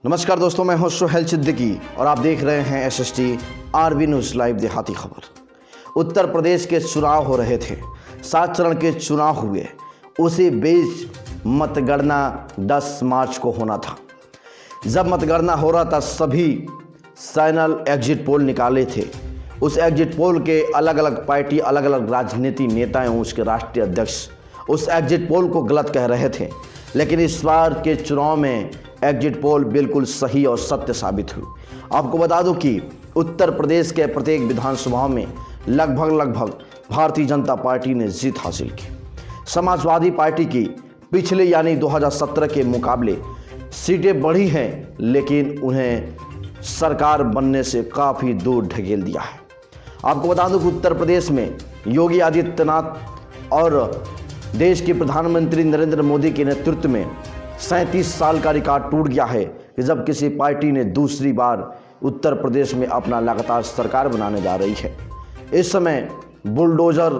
नमस्कार दोस्तों, मैं हूं सुहेल सिद्दीकी और आप देख रहे हैं एसएसटी आरबी न्यूज़ लाइव देहाती खबर। उत्तर प्रदेश के चुनाव हो रहे थे, 7 चरण के चुनाव हुए। उसी बीच मतगणना 10 मार्च को होना था। जब मतगणना हो रहा था, सभी फाइनल एग्जिट पोल निकाले थे। उस एग्जिट पोल के अलग अलग पार्टी, अलग अलग राजनीति नेता एवं उसके राष्ट्रीय अध्यक्ष उस एग्जिट पोल को गलत कह रहे थे, लेकिन इस बार के चुनाव में एग्जिट पोल बिल्कुल सही और सत्य साबित हुई। आपको बता दूं कि उत्तर प्रदेश के प्रत्येक विधानसभा में लगभग भारतीय जनता पार्टी ने जीत हासिल की। समाजवादी पार्टी की पिछले यानी 2017 के मुकाबले सीटें बढ़ी हैं, लेकिन उन्हें सरकार बनने से काफ़ी दूर ढकेल दिया है। आपको बता दूं कि उत्तर प्रदेश में योगी आदित्यनाथ और देश के प्रधानमंत्री नरेंद्र मोदी के नेतृत्व में 37 साल का रिकॉर्ड टूट गया है कि जब किसी पार्टी ने दूसरी बार उत्तर प्रदेश में अपना लगातार सरकार बनाने जा रही है। इस समय बुलडोजर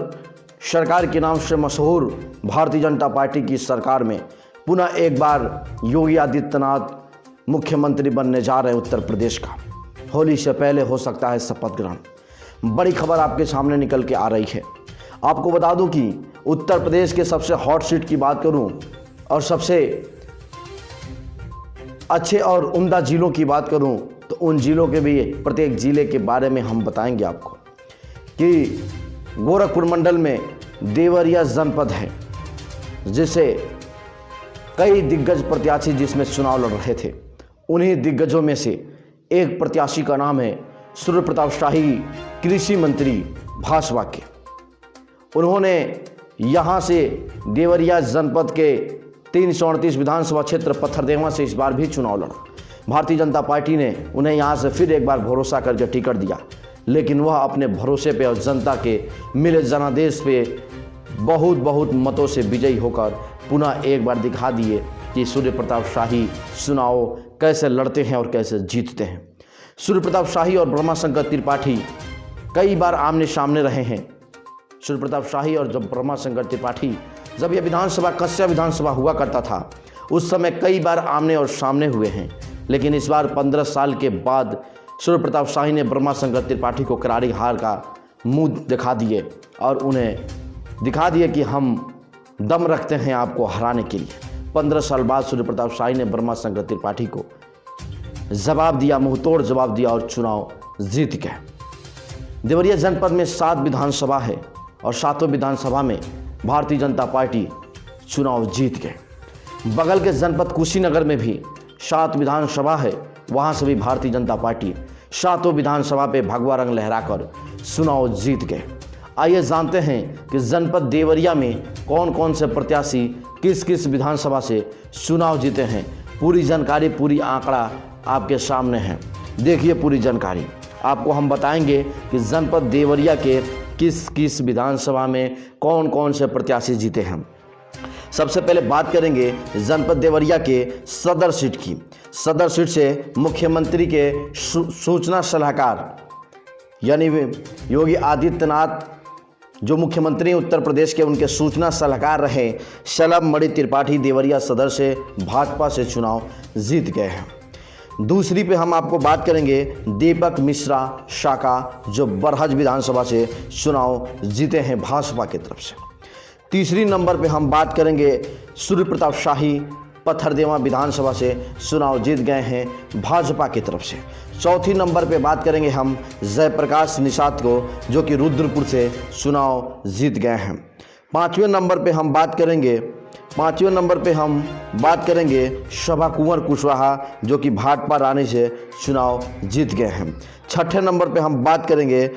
सरकार के नाम से मशहूर भारतीय जनता पार्टी की सरकार में पुनः एक बार योगी आदित्यनाथ मुख्यमंत्री बनने जा रहे हैं उत्तर प्रदेश का। होली से पहले हो सकता है शपथ ग्रहण। बड़ी खबर आपके सामने निकल के आ रही है। आपको बता दूं कि उत्तर प्रदेश के सबसे हॉट सीट की बात करूं और सबसे अच्छे और उम्दा जिलों की बात करूं तो उन जिलों के भी प्रत्येक जिले के बारे में हम बताएंगे आपको कि गोरखपुर मंडल में देवरिया जनपद है, जिसे कई दिग्गज प्रत्याशी जिसमें चुनाव लड़ रहे थे। उन्हीं दिग्गजों में से एक प्रत्याशी का नाम है सूर्य प्रताप शाही, कृषि मंत्री भाजपा के। उन्होंने यहाँ से देवरिया जनपद के 338 विधानसभा क्षेत्र पत्थरदेवा से इस बार भी चुनाव लड़ा। भारतीय जनता पार्टी ने उन्हें यहाँ से फिर एक बार भरोसा करके टिकट दिया, लेकिन वह अपने भरोसे पे और जनता के मिले जनादेश पे बहुत मतों से विजयी होकर पुनः एक बार दिखा दिए कि सूर्य प्रताप शाही चुनाव कैसे लड़ते हैं और कैसे जीतते हैं। सूर्य प्रताप शाही और ब्रह्माशंकर त्रिपाठी कई बार आमने सामने रहे हैं। सूर्य प्रताप शाही और जब ब्रह्माशंकर त्रिपाठी जब यह विधानसभा कस्या विधानसभा हुआ करता था, उस समय कई बार आमने और सामने हुए हैं। लेकिन इस बार 15 साल के बाद सूर्य प्रताप शाही ने ब्रह्माशंकर त्रिपाठी को करारी हार का मुंह दिखा दिए और उन्हें दिखा दिए कि हम दम रखते हैं आपको हराने के लिए। 15 साल बाद सूर्य प्रताप शाही ने ब्रह्माशंकर त्रिपाठी को जवाब दिया, मुंहतोड़ जवाब दिया और चुनाव जीत गए। देवरिया जनपद में 7 विधानसभा है और 7 विधानसभा में भारतीय जनता पार्टी चुनाव जीत गए। बगल के जनपद कुशीनगर में भी 7 विधानसभा है, वहाँ से भी भारतीय जनता पार्टी 7 विधानसभा पे भगवा रंग लहराकर चुनाव जीत गए। आइए जानते हैं कि जनपद देवरिया में कौन कौन से प्रत्याशी किस किस विधानसभा से चुनाव जीते हैं। पूरी जानकारी, पूरी आंकड़ा आपके सामने है। देखिए पूरी जानकारी आपको हम बताएंगे कि जनपद देवरिया के किस किस विधानसभा में कौन कौन से प्रत्याशी जीते हैं। सबसे पहले बात करेंगे जनपद देवरिया के सदर सीट की। सदर सीट से मुख्यमंत्री के सूचना सलाहकार यानी योगी आदित्यनाथ जो मुख्यमंत्री उत्तर प्रदेश के, उनके सूचना सलाहकार रहे शलभ मणि त्रिपाठी देवरिया सदर से भाजपा से चुनाव जीत गए हैं। दूसरी पे हम आपको बात करेंगे दीपक मिश्रा शाका, जो बरहज विधानसभा से चुनाव जीते हैं भाजपा की तरफ से। तीसरी नंबर पे हम बात करेंगे सूर्य प्रताप शाही, पत्थरदेवा विधानसभा से चुनाव जीत गए हैं भाजपा की तरफ से। चौथी नंबर पे बात करेंगे हम जयप्रकाश निषाद को, जो कि रुद्रपुर से चुनाव जीत गए हैं। पाँचवें नंबर पे हम बात करेंगे शोभा कुंवर कुशवाहा, जो कि भाटपा रानी से चुनाव जीत गए हैं। छठे नंबर पे हम बात करेंगे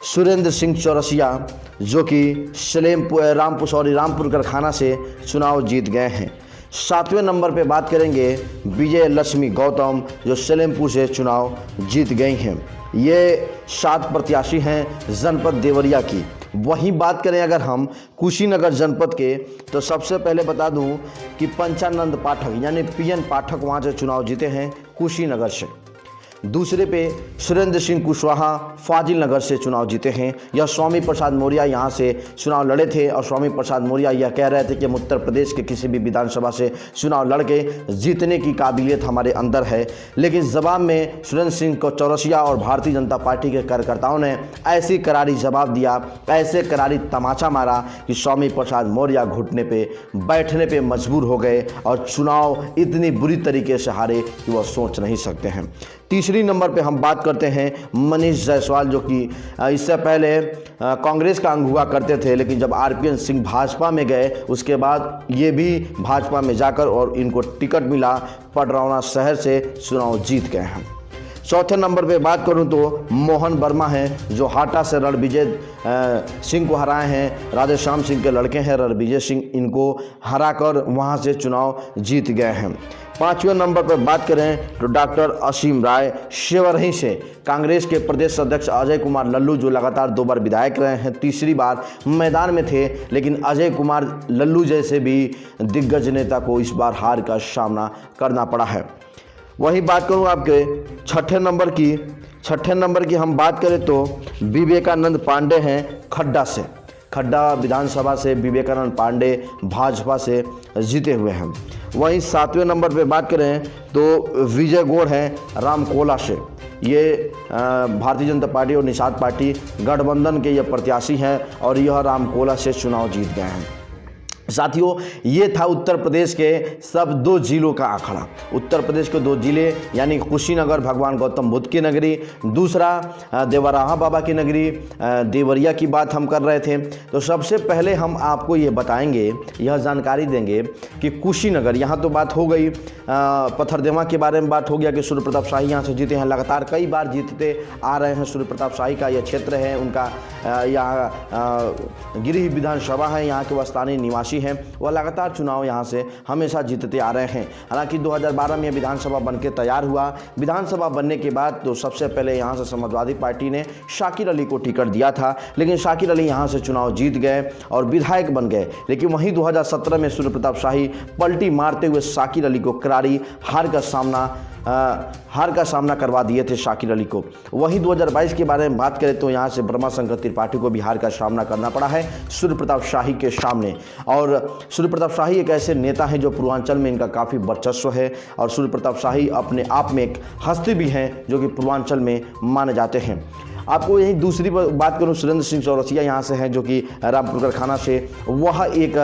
सुरेंद्र सिंह चौरसिया, जो कि रामपुर कारखाना से चुनाव जीत गए हैं। सातवें नंबर पे बात करेंगे विजय लक्ष्मी गौतम, जो सलेमपुर से चुनाव जीत गई हैं। ये 7 प्रत्याशी हैं जनपद देवरिया की। वहीं बात करें अगर हम कुशीनगर जनपद के, तो सबसे पहले बता दूं कि पंचानंद पाठक यानी पीएन पाठक वहां से चुनाव जीते हैं कुशीनगर से। दूसरे पे सुरेंद्र सिंह कुशवाहा फाजिल नगर से चुनाव जीते हैं। यह स्वामी प्रसाद मौर्य यहाँ से चुनाव लड़े थे और स्वामी प्रसाद मौर्य यह कह रहे थे कि हम उत्तर प्रदेश के किसी भी विधानसभा से चुनाव लड़के जीतने की काबिलियत हमारे अंदर है। लेकिन जवाब में सुरेंद्र सिंह को चौरसिया और भारतीय जनता पार्टी के कार्यकर्ताओं ने ऐसी करारी जवाब दिया, ऐसे करारी तमाचा मारा कि स्वामी प्रसाद मौर्य घुटने पे बैठने पे मजबूर हो गए और चुनाव इतनी बुरी तरीके से हारे कि वह सोच नहीं सकते हैं। तीसरी नंबर पे हम बात करते हैं मनीष जायसवाल, जो कि इससे पहले कांग्रेस का अंग हुआ करते थे, लेकिन जब आरपीएन सिंह भाजपा में गए उसके बाद ये भी भाजपा में जाकर और इनको टिकट मिला, पडरौना शहर से चुनाव जीत गए हैं। चौथे नंबर पे बात करूं तो मोहन वर्मा हैं, जो हाटा से रणविजय सिंह को हराए हैं। राधेश्याम सिंह के लड़के हैं रणविजय सिंह, इनको हराकर वहां से चुनाव जीत गए हैं। पांचवें नंबर पर बात करें तो डॉक्टर असीम राय शेवरही से कांग्रेस के प्रदेश अध्यक्ष अजय कुमार लल्लू, जो लगातार 2 बार विधायक रहे हैं, तीसरी बार मैदान में थे, लेकिन अजय कुमार लल्लू जैसे भी दिग्गज नेता को इस बार हार का सामना करना पड़ा है। वही बात करूं आपके छठे नंबर की हम बात करें तो विवेकानंद पांडे हैं खड्डा से। खड्डा विधानसभा से विवेकानंद पांडे भाजपा से जीते हुए हैं। वहीं 7वें नंबर पे बात करें तो विजय गौड़ हैं रामकोला से। ये भारतीय जनता पार्टी और निषाद पार्टी गठबंधन के ये प्रत्याशी हैं और यह रामकोला से चुनाव जीत गए हैं। साथियों, ये था उत्तर प्रदेश के सब 2 जिलों का आंकड़ा। उत्तर प्रदेश के 2 जिले यानी कुशीनगर भगवान गौतम बुद्ध की नगरी, दूसरा देवराहा बाबा की नगरी देवरिया की बात हम कर रहे थे। तो सबसे पहले हम आपको ये बताएंगे, यह जानकारी देंगे कि कुशीनगर, यहाँ तो बात हो गई पत्थरदेवा के बारे में बात हो गया कि सूर्य प्रताप शाही यहाँ से जीते हैं, लगातार कई बार जीतते आ रहे हैं। सूर्य प्रताप शाही का यह क्षेत्र है, उनका यहाँ गिरिह विधानसभा है, यहाँ के स्थानीय निवासी हैं, वह लगातार चुनाव यहां से हमेशा जीतते आ रहे हैं। हालांकि 2012 में विधानसभा बनके तैयार हुआ। विधानसभा बनने के बाद तो सबसे पहले यहां से समाजवादी पार्टी ने शाकिर अली को टिकट दिया था, लेकिन शाकिर अली यहां से चुनाव जीत गए और विधायक बन गए। लेकिन वहीं 2017 में सूर्य प्रताप शाही पलटी मारते हुए शाकिर अली को करारी हार का सामना करवा दिए थे शाकिर अली को। वहीं 2022 के बारे में बात करें तो यहाँ से ब्रह्मा शंकर त्रिपाठी को भी हार का सामना करना पड़ा है सूर्य प्रताप शाही के सामने। और सूर्य प्रताप शाही एक ऐसे नेता हैं जो पूर्वांचल में इनका काफ़ी वर्चस्व है और सूर्य प्रताप शाही अपने आप में एक हस्ती भी हैं जो कि पूर्वांचल में माने जाते हैं। आपको यही दूसरी बात करूं, सुरेंद्र सिंह चौरसिया यहाँ से हैं जो कि रामपुर कारखाना से, वह एक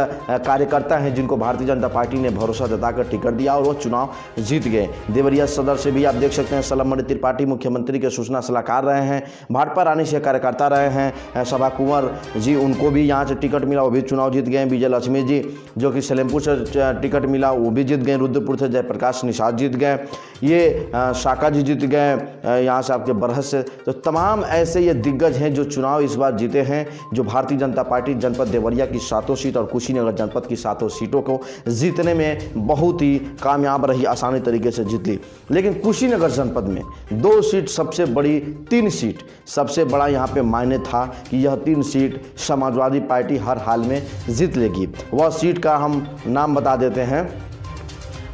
कार्यकर्ता हैं जिनको भारतीय जनता पार्टी ने भरोसा जताकर टिकट दिया और वो चुनाव जीत गए। देवरिया सदर से भी आप देख सकते हैं सलमणि त्रिपाठी मुख्यमंत्री के सूचना सलाहकार रहे हैं, भाजपा रानी से कार्यकर्ता रहे हैं। सभा कुंवर जी, उनको भी यहाँ से टिकट मिला, वो भी चुनाव जीत गए। विजय लक्ष्मी जी जो कि सलेमपुर से टिकट मिला, वो भी जीत गए। रुद्रपुर से जयप्रकाश निषाद जीत गए। ये शाका जी जीत गए यहाँ से आपके बरहत से। तो तमाम ऐसे ये दिग्गज हैं जो चुनाव इस बार जीते हैं, जो भारतीय जनता पार्टी जनपद देवरिया की 7 सीट और कुशीनगर जनपद की 7 सीटों को जीतने में बहुत ही कामयाब रही, आसानी तरीके से जीत ली। लेकिन कुशीनगर जनपद में 2 सीट सबसे बड़ी, 3 सीट सबसे बड़ा यहाँ पे मायने था कि यह 3 सीट समाजवादी पार्टी हर हाल में जीत लेगी। वह सीट का हम नाम बता देते हैं।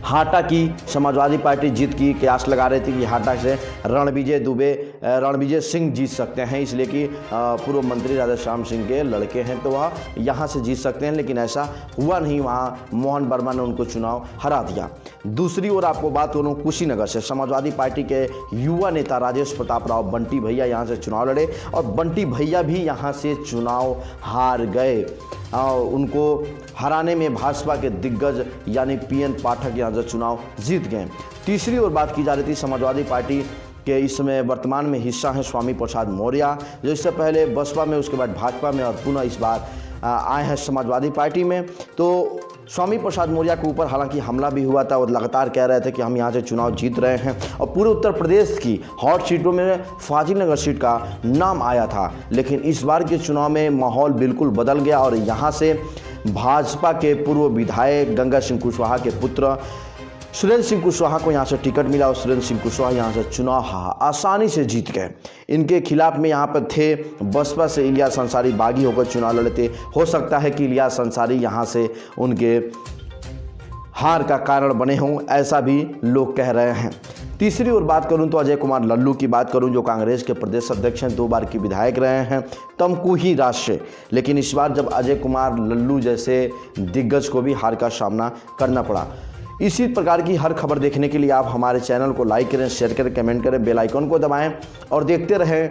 हाटा की समाजवादी पार्टी जीत की कयास लगा रही थी कि हाटा से रणविजय सिंह जीत सकते हैं, इसलिए कि पूर्व मंत्री राधेश्याम सिंह के लड़के हैं तो वह यहाँ से जीत सकते हैं, लेकिन ऐसा हुआ नहीं। वहाँ मोहन वर्मा ने उनको चुनाव हरा दिया। दूसरी ओर आपको बात करूँ, कुशीनगर से समाजवादी पार्टी के युवा नेता राजेश प्रताप राव बंटी भैया यहाँ से चुनाव लड़े और बंटी भैया भी यहाँ से चुनाव हार गए। उनको हराने में भाजपा के दिग्गज यानी पीएन पाठक यहाँ से चुनाव जीत गए। तीसरी ओर बात की जा रही थी समाजवादी पार्टी के इस समय वर्तमान में हिस्सा है स्वामी प्रसाद मौर्य, जो इससे पहले बसपा में, उसके बाद भाजपा में और पुनः इस बार आए हैं समाजवादी पार्टी में। तो स्वामी प्रसाद मौर्य के ऊपर हालांकि हमला भी हुआ था और लगातार कह रहे थे कि हम यहाँ से चुनाव जीत रहे हैं और पूरे उत्तर प्रदेश की हॉट सीटों में फाजिल नगर सीट का नाम आया था। लेकिन इस बार के चुनाव में माहौल बिल्कुल बदल गया और यहाँ से भाजपा के पूर्व विधायक गंगा सिंह कुशवाहा के पुत्र सुरेंद्र सिंह कुशवाहा को यहाँ से टिकट मिला और सुरेंद्र सिंह कुशवाहा यहाँ से चुनाव आसानी से जीत गए। इनके खिलाफ में यहाँ पर थे बसपा से इलियास अंसारी बागी होकर चुनाव लड़े थे। हो सकता है कि इलियास अंसारी यहाँ से उनके हार का कारण बने हों, ऐसा भी लोग कह रहे हैं। तीसरी ओर बात करूं तो अजय कुमार लल्लू की बात करूं, जो कांग्रेस के प्रदेश अध्यक्ष हैं, 2 बार के विधायक रहे हैं तमकुही राज्य से। लेकिन इस बार जब अजय कुमार लल्लू जैसे दिग्गज को भी हार का सामना करना पड़ा। इसी प्रकार की हर खबर देखने के लिए आप हमारे चैनल को लाइक करें, शेयर करें, कमेंट करें, बेल आइकन को दबाएं और देखते रहें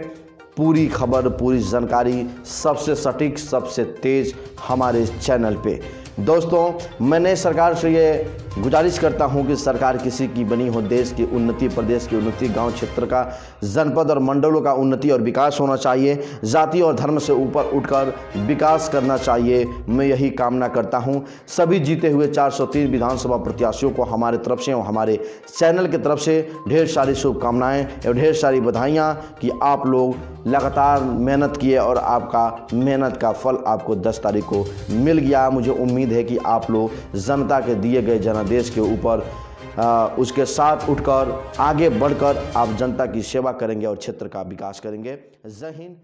पूरी खबर, पूरी जानकारी सबसे सटीक, सबसे तेज हमारे चैनल पे। दोस्तों, मैंने सरकार से ये गुजारिश करता हूं कि सरकार किसी की बनी हो, देश की उन्नति, प्रदेश की उन्नति, गांव क्षेत्र का, जनपद और मंडलों का उन्नति और विकास होना चाहिए। जाति और धर्म से ऊपर उठकर विकास करना चाहिए। मैं यही कामना करता हूं। सभी जीते हुए 403 विधानसभा प्रत्याशियों को हमारे तरफ से और हमारे चैनल की तरफ से ढेर सारी शुभकामनाएं और ढेर सारी बधाइयाँ कि आप लोग लगातार मेहनत किए और आपका मेहनत का फल आपको 10 तारीख को मिल गया। मुझे उम्मीद है कि आप लोग जनता के दिए गए जनादेश के ऊपर उसके साथ उठकर आगे बढ़कर आप जनता की सेवा करेंगे और क्षेत्र का विकास करेंगे। जय हिंद।